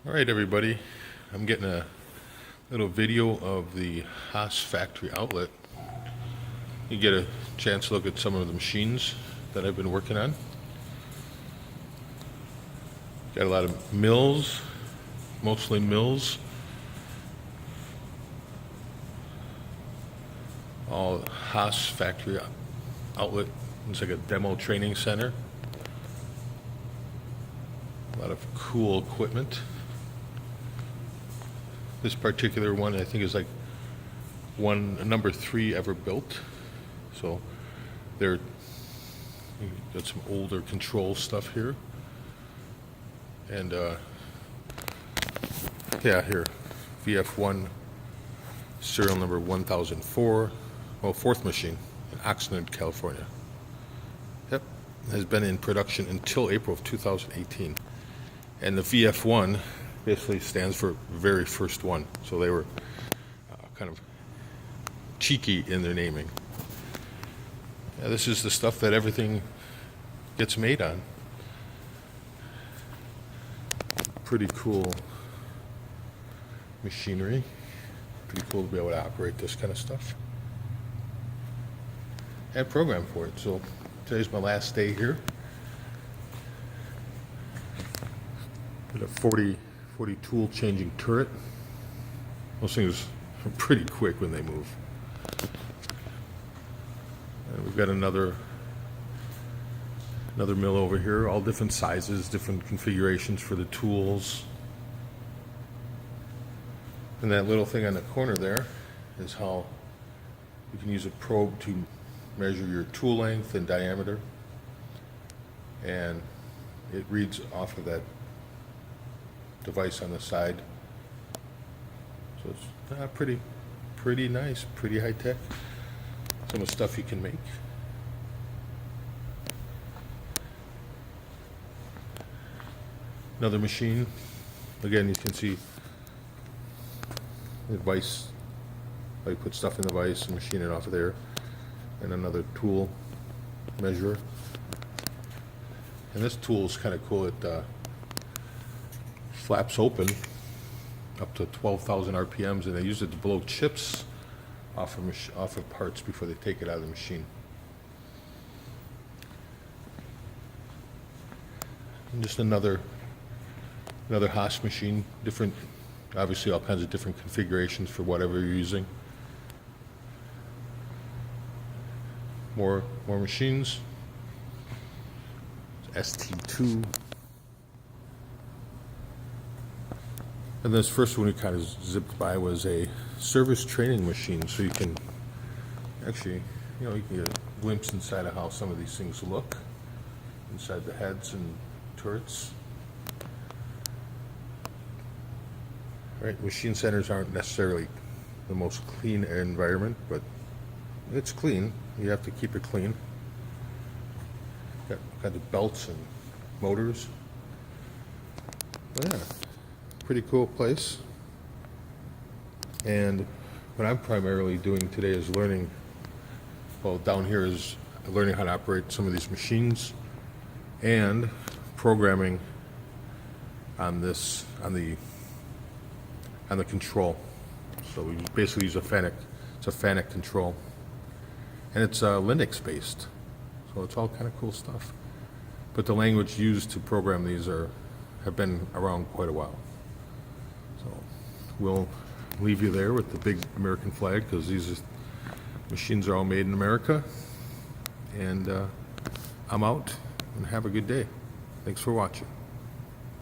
All right, everybody. I'm getting a little video of the HAAS factory outlet. You get a chance to look at some of the machines that I've been working on. Got a lot of mills, mostly mills. All HAAS factory outlet. It's like a demo training center. A lot of cool equipment. This particular one, I think, is like number 3 ever built. So they're got some older control stuff here. And yeah, here, VF1 serial number 1004, well, 4th machine in Oxnard, California. Yep, has been in production until April of 2018. And the VF1 basically stands for very first one. So they were kind of cheeky in their naming. Yeah, this is the stuff that everything gets made on. Pretty cool machinery. Pretty cool to be able to operate this kind of stuff. And program for it. So today's my last day here. Got a 40 tool changing turret. Those things are pretty quick when they move. And we've got another mill over here, all different sizes, different configurations for the tools. And that little thing on the corner there is how you can use a probe to measure your tool length and diameter. And it reads off of that device on the side. So it's pretty nice, pretty high tech. Some of the stuff you can make. Another machine. Again, you can see the vise. How you put stuff in the vise and machine it off of there. And another tool measurer. And this tool is kind of cool. It flaps open up to 12,000 RPMs, and they use it to blow chips off of parts before they take it out of the machine. And just another HAAS machine, different, obviously all kinds of different configurations for whatever you're using. More machines. ST2. And this first one we kind of zipped by was a service training machine, so you can actually, you can get a glimpse inside of how some of these things look, inside the heads and turrets. All right, machine centers aren't necessarily the most clean environment, but it's clean. You have to keep it clean. Got the belts and motors. But yeah. Pretty cool place. And what I'm primarily doing today is learning, well, down here is learning how to operate some of these machines and programming on the control. So we basically use it's a FANUC control, and it's Linux based, so it's all kind of cool stuff. But the language used to program these have been around quite a while. So we'll leave you there with the big American flag, because these machines are all made in America. And I'm out, and have a good day. Thanks for watching.